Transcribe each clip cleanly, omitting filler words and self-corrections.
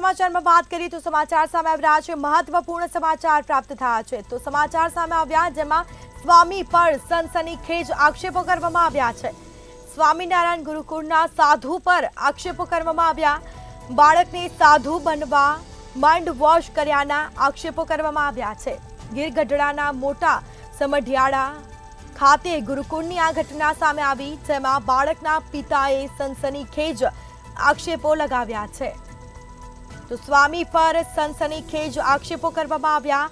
સમાચારમાં વાત કરીએ તો સમાચાર સામે આવી રહ્યા છે, મહત્વપૂર્ણ સમાચાર પ્રાપ્ત થયા છે। તો સમાચાર સામે આવ્યા જેમાં સ્વામી પર સનસનીખેજ આક્ષેપો કરવામાં આવ્યા છે। સ્વામિનારાયણ ગુરુકુળના સાધુ પર આક્ષેપો કરવામાં આવ્યા। બાળકને સાધુ બનવા માઇન્ડ વોશ કર્યાના આક્ષેપો કરવામાં આવ્યા છે। ગીર ગઢડાના મોટા સમઢિયાળા ખાતે ગુરુકુળની આ ઘટના સામે આવી, જેમાં બાળકના પિતાએ સનસનીખેજ આક્ષેપો લગાવ્યા છે। તો સ્વામી પર સનસનીખેજ આક્ષેપો કરવામાં આવ્યા,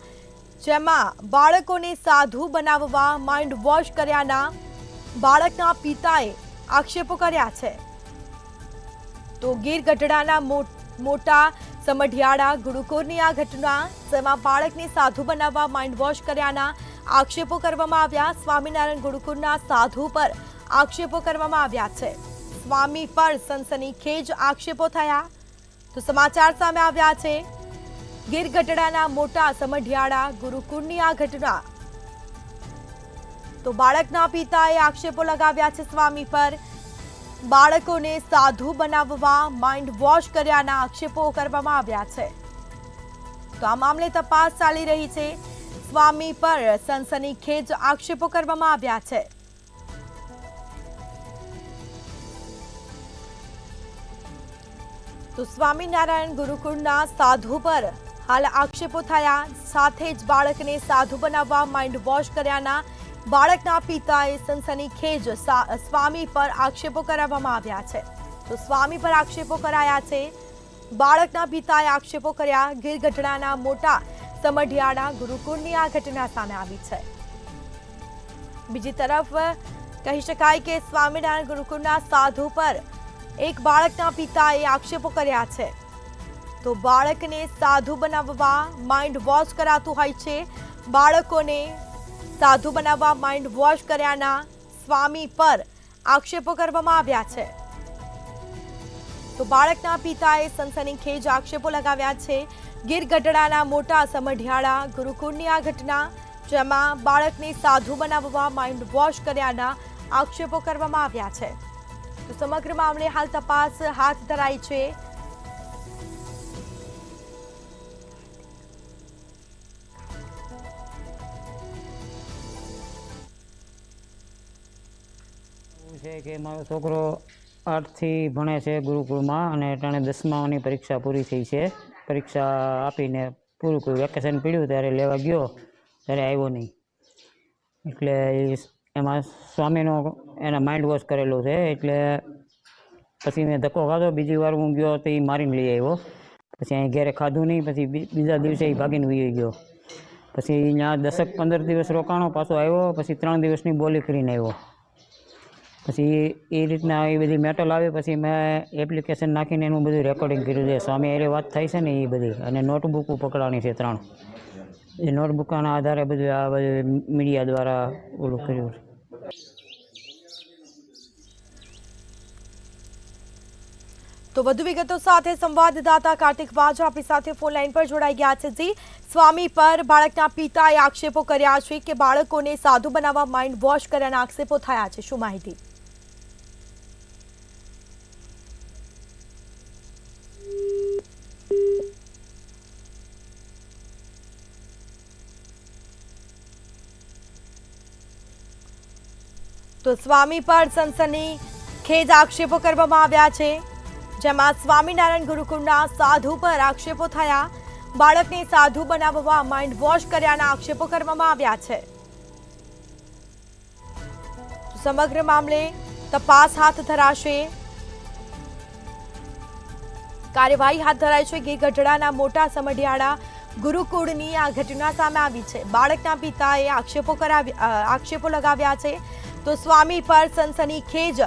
જેમાં બાળકોને સાધુ બનાવવા માઇન્ડ વોશ કર્યાના બાળકના પિતાએ આક્ષેપો કર્યા છે। તો ગીર ગઢડાના મોટા સમઢિયાળા ગુરુકુળની આ ઘટના, જેમાં બાળકને સાધુ બનાવવા માઇન્ડ વોશ કર્યાના આક્ષેપો કરવામાં આવ્યા। સ્વામિનારાયણ ગુરુકુળના સાધુ પર આક્ષેપો કરવામાં આવ્યા છે। સ્વામી પર સનસનીખેજ આક્ષેપો થયા। તો સમાચાર સામે આવ્યા છે ગીર ગઢડાના મોટા સમઢિયાળા ગુરુકુળની આ ઘટના। તો બાળકના પિતાએ આક્ષેપો લગાવ્યા છે સ્વામી પર, બાળકોને સાધુ બનાવવા માઇન્ડ વોશ કર્યાના આક્ષેપો કરવામાં આવ્યા છે। તો આ મામલે તપાસ ચાલી રહી છે। સ્વામી પર સનસનીખેજ આક્ષેપો કરવામાં આવ્યા છે। તો સ્વામિનારાયણ ગુરુકુળના સાધુ પર હાલ આક્ષેપો થયા, સાથે જ બાળકને સાધુ બનાવવા માઇન્ડ વોશ કર્યાના બાળકના પિતાએ સનસનીખેજ સ્વામી પર આક્ષેપો કરાવવામાં આવ્યા છે। તો સ્વામી પર આક્ષેપો કરાયા છે, બાળકના પિતાએ આક્ષેપો કર્યા। ગીર ગઢડાના મોટા સમઢિયાળા ગુરુકુળની આ ઘટના સામે આવી છે। બીજી તરફ કહી શકાય કે સ્વામિનારાયણ ગુરુકુળના સાધુ પર એક બાળકના પિતાએ આક્ષેપો કર્યા છે। તો બાળકને સાધુ બનાવવા માઇન્ડ વોશ કરાતું હોય છે, બાળકોને સાધુ બનાવવા માઇન્ડ વોશ કર્યાના સ્વામી પર આક્ષેપો કરવામાં આવ્યા છે। તો બાળકના પિતાએ સનસનીખેજ આક્ષેપો લગાવ્યા છે। ગીર ગઢડાના મોટા સમઢિયાળા ગુરુકુળની આ ઘટના, જેમાં બાળકને સાધુ બનાવવા માઇન્ડ વોશ કર્યાના આક્ષેપો કરવામાં આવ્યા છે। તો સમગ્ર મામલે હાલ તપાસ હાથ ધરાઈ છે। છે કે મારો છોકરો 8 થી ભણે છે ગુરુકુળમાં, અને અટાણે 10માની પરીક્ષા પૂરી થઈ છે। પરીક્ષા આપીને પૂરું કર્યું, વેકેશન પડ્યું ત્યારે લેવા ગયો ત્યારે આવ્યો નહીં, એટલે એમાં સ્વામીનો એના માઇન્ડ વોશ કરેલો છે। એટલે પછી મેં ધક્કો ખાધો, બીજી વાર હું ગયો તો એ મારીને લઈ આવ્યો। પછી અહીં ઘેરે ખાધું નહીં, પછી બીજા દિવસે એ ભાગીને વહી ગયો। પછી ત્યાં 10-15 દિવસ રોકાણો, પાછો આવ્યો, પછી 3 દિવસની બોલી કરીને આવ્યો। પછી એ રીતના એ બધી મેટલ આવે, પછી મેં એપ્લિકેશન નાખીને એનું બધું રેકોર્ડિંગ કર્યું છે। સ્વામી એરે વાત થાય છે ને એ બધી, અને નોટબુકો પકડાણી છે 3, એ નોટબુકના આધારે બધું આ બધું મીડિયા દ્વારા ઓલું કર્યું છે। તો વધુ વિગતો સાથે સંવાદદાતા કાર્તિક વાજા આપણી સાથે ફોન લાઈન પર જોડાઈ ગયા છે। જી, સ્વામી પર બાળકના પિતાએ આક્ષેપો કર્યા છે કે બાળકોને સાધુ બનાવવા માઇન્ડ વોશ કર્યાના આક્ષેપો થયા છે, શું માહિતી? તો સ્વામી પર સનસનીખેજ આક્ષેપો કરવામાં આવ્યા છે, જેમાં સ્વામિનારાયણ ગુરુકુળના સાધુ પર આક્ષેપો થયા, બાળકને સાધુ બનાવવા માઇન્ડ વોશ કર્યાના આક્ષેપો કરવામાં આવ્યા છે। સમગ્ર મામલે તપાસ હાથ ધરાશે, કાર્યવાહી હાથ ધરાઈ છે। ગીર ગઢડાના મોટા સમઢિયાળા ગુરુકુળની આ ઘટના સામે આવી છે। બાળકના પિતાએ આક્ષેપો લગાવ્યા છે। તો સ્વામી પર સનસનીખેજ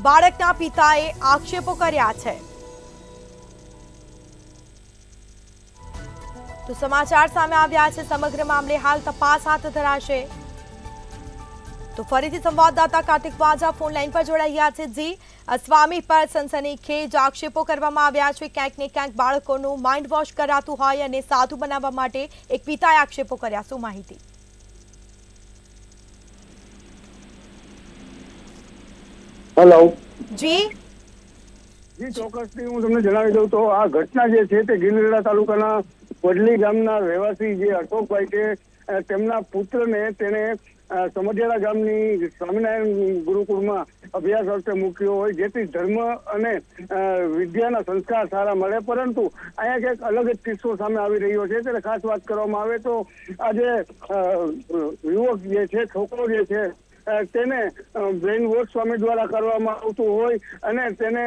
બાળકના પિતાએ આક્ષેપો કર્યા છે। તો સમાચાર સામે આવ્યા છે, સમગ્ર મામલે હાલ તપાસ હાથ ધરાશે। તો ફરીથી સંવાદદાતા કાર્તિક વાજા ફોન લાઈન પર જોડાઈ ગયા છે। જી, સ્વામી પર સનસનીખેજ આક્ષેપો કરવામાં આવ્યા છે, ક્યાંક ને ક્યાંક બાળકોનું માઇન્ડ વોશ કરાતું હોય અને સાધુ બનાવવા માટે એક પિતાએ આક્ષેપો કર્યા, શું માહિતી? હેલો જી, જી ચોક્કસથી હું તમને જણાવી દઉં તો આ ઘટના જે છે તે ગીરગઢડા તાલુકાના વડલી ગામના રહેવાસી જે અશોકભાઈ છે તેમના પુત્રને તેને સમઢિયાળા ગામની સ્વામિનારાયણ ગુરુકુળમાં અભ્યાસ અર્થે મૂક્યો હોય, જેથી ધર્મ અને વિદ્યાના સંસ્કાર સારા મળે. પરંતુ અહીંયા ક્યાંક અલગ જ કિસ્સો સામે આવી રહ્યો છે. ત્યારે ખાસ વાત કરવામાં આવે તો આ જે યુવક જે છે, છોકરો જે છે, તેને બ્રેઇન વોશ સ્વામી દ્વારા કરવામાં આવતું હોય અને તેને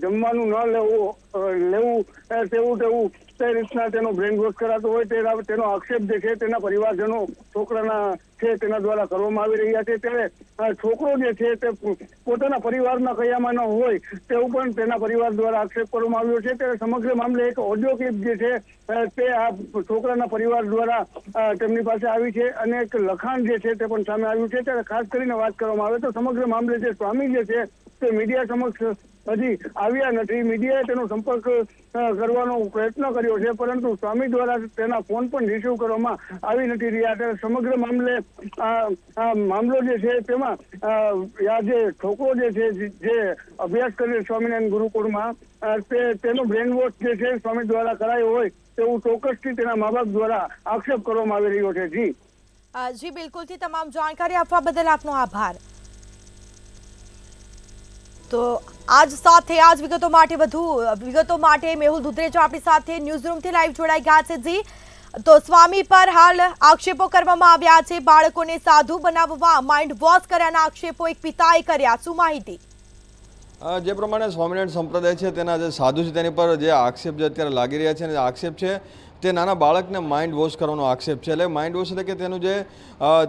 જમવાનું ન લેવું તેવું તે રીતના તેનો બ્રેઇન વોશ કરાતો હોય. તેનો આક્ષેપ જે છે તેના પરિવારજનો છોકરાના છે તેના દ્વારા કરવામાં આવી રહ્યા છે. ત્યારે છોકરો જે છે તે પોતાના પરિવારના કયામાં ન હોય તેવું પણ તેના પરિવાર દ્વારા આક્ષેપ કરવામાં આવ્યો છે. ત્યારે સમગ્ર મામલે એક ઓડિયો ક્લિપ જે છે તે આ છોકરાના પરિવાર દ્વારા તેમની પાસે આવી છે અને એક લખાણ જે છે તે પણ સામે આવ્યું છે. ત્યારે ખાસ કરીને વાત કરવામાં આવે તો સમગ્ર મામલે જે સ્વામી જે છે તે મીડિયા સમક્ષ હજી આવ્યા નથી. મીડિયાએ તેનો સંપર્ક કરવાનો પ્રયત્ન કર્યો છે, પરંતુ સ્વામી દ્વારા તેના ફોન પણ રિસીવ કરવામાં આવી નથી રહ્યા. ત્યારે સમગ્ર મામલે આ મામલો જે છે તેમાં આ જે છોકરો જે છે જે અભ્યાસ કરે સ્વામિનારાયણ ગુરુકુળમાં તેનો બ્રેન વોશ જે છે સ્વામી દ્વારા કરાયો હોય તેવું ચોક્કસથી તેના મા બાપ દ્વારા આક્ષેપ કરવામાં આવી રહ્યો છે. જી બિલકુલથી તમામ જાણકારી આપવા બદલ આપનો આભાર. તો આજ સાથે આજ વિગતો માટે વધુ વિગતો માટે મેહુલ દુધરેજો આપણી સાથે ન્યૂઝરૂમથી લાઈવ જોડાઈ ગયા છે. જી, તો સ્વામી પર હાલ આક્ષેપો કરવામાં આવ્યા છે, બાળકોને સાધુ બનાવવા માઇન્ડ વોશ કર્યાના આક્ષેપો એક પિતાએ કર્યા. શું માહિતી? જે પ્રમાણે સ્વામિનારાયણ સંપ્રદાય છે તેના જે સાધુ છે તેની પર જે આક્ષેપ જે અત્યારે લાગી રહ્યા છે અને આક્ષેપ છે તે નાના બાળકને માઇન્ડ વોશ કરવાનો આક્ષેપ છે. એટલે માઇન્ડ વોશ એટલે કે તેનું જે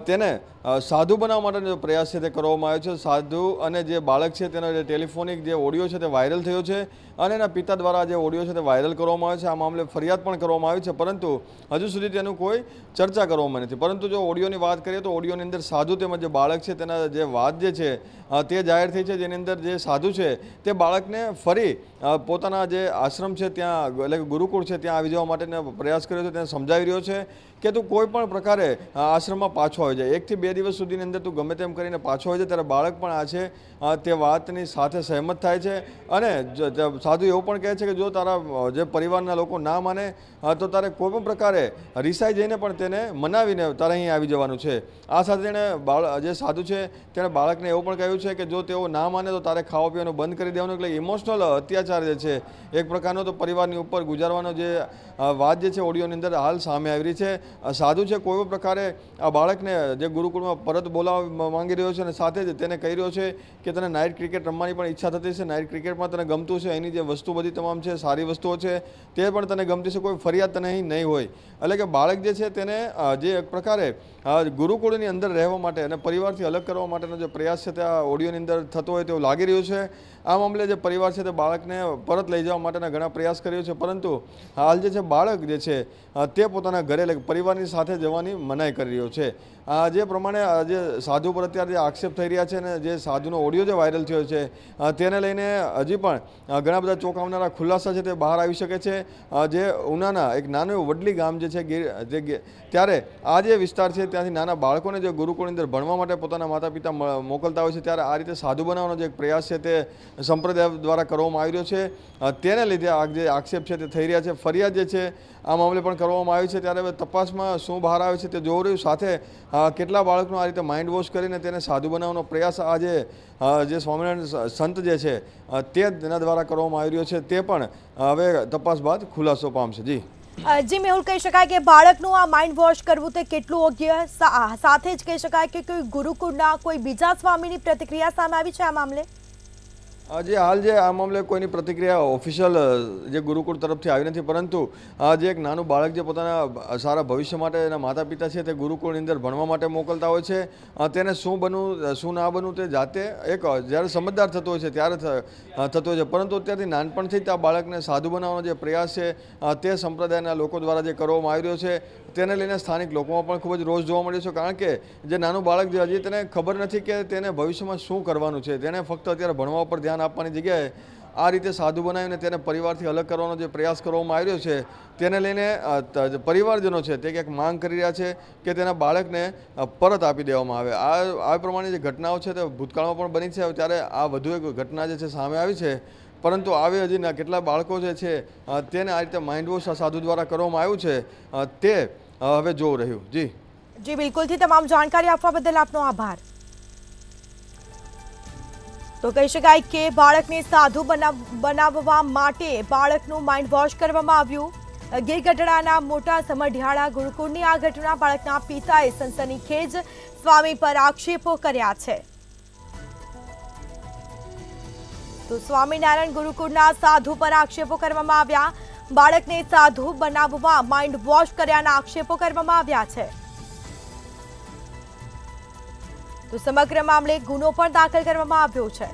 તેને સાધુ બનાવવા માટેનો જે પ્રયાસ છે તે કરવામાં આવ્યો છે. સાધુ અને જે બાળક છે તેનો જે ટેલિફોનિક જે ઓડિયો છે તે વાયરલ થયો છે અને એના પિતા દ્વારા જે ઓડિયો છે તે વાયરલ કરવામાં આવે છે. આ મામલે ફરિયાદ પણ કરવામાં આવી છે, પરંતુ હજુ સુધી તેનું કોઈ ચર્ચા કરવામાં નથી. પરંતુ જો ઓડિયોની વાત કરીએ તો ઓડિયોની અંદર સાધુ તેમજ જે બાળક છે તેના જે વાત જે છે તે જાહેર થઈ છે, જેની અંદર જે સાધુ છે તે બાળકને ફરી પોતાના જે આશ્રમ છે ત્યાં એટલે કે ગુરુકુળ છે ત્યાં આવી જવા માટેનો પ્રયાસ કર્યો છે. તેને સમજાવી રહ્યો છે કે તું કોઈ પણ પ્રકારે આશ્રમમાં પાછો આવી જાય, 1 થી 2 દિવસ સુધીની અંદર તું ગમે તેમ કરીને પાછો આવી જાય. ત્યારે બાળક પણ આ છે તે વાતની સાથે સહેમત થાય છે અને સાધુ એવું પણ કહે છે કે જો તારા જે પરિવારના લોકો ના માને તો તારે કોઈ પણ પ્રકારે રિસાઈ જઈને પણ તેને મનાવીને તારે અહીં આવી જવાનું છે. આ સાથે તેણે જે સાધુ છે તેણે બાળકને એવું પણ કહ્યું છે કે જો તેઓ ના માને તો તારે ખાવા પીવાનું બંધ કરી દેવાનું. એટલે ઇમોશનલ અત્યાચાર જે છે એક પ્રકારનો તો પરિવારની ઉપર ગુજારવાનો જે વાત જે છે ઓડિયોની અંદર હાલ સામે આવી રહી છે. સાધુ છે કોઈ પણ પ્રકારે આ બાળકને જે ગુરુકુળમાં પરત બોલાવવા માંગી રહ્યો છે અને સાથે જ તેને કહી રહ્યો છે કે તને નાઇટ ક્રિકેટ રમવાની પણ ઈચ્છા થતી છે, નાઇટ ક્રિકેટમાં તને ગમતું છે, એની જે વસ્તુ બધી તમામ છે સારી વસ્તુઓ છે તે પણ તને ગમતી છે, કોઈ ફરિયાદ તને અહીં નહીં હોય. એટલે કે બાળક જે છે તેને જે એક પ્રકારે ગુરુકુળની અંદર રહેવા માટે અને પરિવારથી અલગ કરવા માટેનો જે પ્રયાસ છે તે આ ઓડિયોની અંદર થતો હોય તેવું લાગી રહ્યું છે. આ મામલે જે પરિવાર છે તે બાળકને પરત લઈ જવા માટેના ઘણા પ્રયાસ કર્યો છે, પરંતુ હાલ જે છે બાળક જે છે તે પોતાના ઘરે એટલે પરિવારની સાથે જવાની મનાઈ કરી રહ્યો છે. જે પ્રમાણે જે સાધુ પર અત્યારે જે આક્ષેપ થઈ રહ્યા છે અને જે સાધુનો ઓડિયો જે વાયરલ થયો છે તેને લઈને હજી પણ ઘણા બધા ચોંકાવનારા ખુલાસા છે તે બહાર આવી શકે છે. જે ઉનાના એક નાનું વડલી ગામ જે છે ત્યારે આ જે વિસ્તાર છે ત્યાંથી નાના બાળકોને જે ગુરુકુળની અંદર ભણવા માટે પોતાના માતા પિતા મોકલતા હોય છે, ત્યારે આ રીતે સાધુ બનાવવાનો જે એક પ્રયાસ છે તે સંપ્રદાય દ્વારા કરવામાં આવી રહ્યો છે. તેને લીધે આ જે આક્ષેપ છે તે થઈ રહ્યા છે. ફરિયાદ જે છે આ મામલે પણ કરવામાં આવી છે. ત્યારે હવે તપાસમાં શું બહાર આવે છે તે જોવું રહ્યું. સાથે કેટલા બાળકનો આ રીતે માઇન્ડ વોશ કરીને તેને સાધુ બનાવવાનો પ્રયાસ આ જે સ્વામિનારાયણ સંત જે છે તે તેના દ્વારા કરવામાં આવી રહ્યો છે તે પણ હવે તપાસ બાદ ખુલાસો પામશે. જી મેહુલ, કહી શકાય કે બાળકનું આ માઇન્ડ વોશ કરવું તે કેટલું યોગ્ય, સાથે જ કહી શકાય કે કોઈ ગુરુકુળના કોઈ બીજા સ્વામીની પ્રતિક્રિયા સામે આવી છે આ મામલે? હાલ જે આ મામલે કોઈની પ્રતિક્રિયા ઓફિશિયલ જે ગુરુકુળ તરફથી આવી નથી, પરંતુ જે એક નાનું બાળક જે પોતાના સારા ભવિષ્ય માટે એના માતા પિતા છે તે ગુરુકુળની અંદર ભણવા માટે મોકલતા હોય છે, તેને શું બનવું શું ના બનવું તે જાતે એક જ્યારે સમજદાર થતો હોય છે ત્યારે થતો હોય છે. પરંતુ અત્યારથી નાનપણથી જ આ બાળકને સાધુ બનાવવાનો જે પ્રયાસ છે તે સંપ્રદાયના લોકો દ્વારા જે કરવામાં આવી રહ્યો છે તેને લઈને સ્થાનિક લોકોમાં પણ ખૂબ જ રોષ જોવા મળ્યો છે. કારણ કે જે નાનું બાળક જે હજી તેને ખબર નથી કે તેને ભવિષ્યમાં શું કરવાનું છે, તેને ફક્ત અત્યારે ભણવા ઉપર ધ્યાન આપવાની જગ્યાએ આ રીતે સાધુ બનાવીને તેને પરિવારથી અલગ કરવાનો જે પ્રયાસ કરવામાં આવી રહ્યો છે તેને લઈને પરિવારજનો છે તે ક્યાંક માંગ કરી રહ્યા છે કે તેના બાળકને પરત આપી દેવામાં આવે. આ પ્રમાણે જે ઘટનાઓ છે તે ભૂતકાળમાં પણ બની છે. ત્યારે આ વધુ એક ઘટના જે છે સામે આવી છે પરંતુ આવે હજી કેટલા બાળકો જે છે તેને આ રીતે માઇન્ડ વોશ આ સાધુ દ્વારા કરવામાં આવ્યું છે તે હવે જોવું રહ્યું. જી જી બિલકુલથી તમામ જાણકારી આપવા બદલ આપનો આભાર. તો કહી શકાય કે બાળકને સાધુ બનાવવા માટે બાળકનું માઇન્ડ વોશ કરવામાં આવ્યું. ગીર ગઢડાના મોટા સમઢિયાળા ગુરુકુળની આ ઘટના બાળકના પિતાએ સનસનીખેજ સ્વામી પર આક્ષેપો કર્યા છે. તો સ્વામિનારાયણ ગુરુકુળના સાધુ પર આક્ષેપો કરવામાં આવ્યા. બાળકને સાધુ બનાવવા માઇન્ડ વોશ કર્યાના આક્ષેપો કરવામાં આવ્યા છે. તો સમગ્ર મામલે ગુનો પણ દાખલ કરવામાં આવ્યો છે.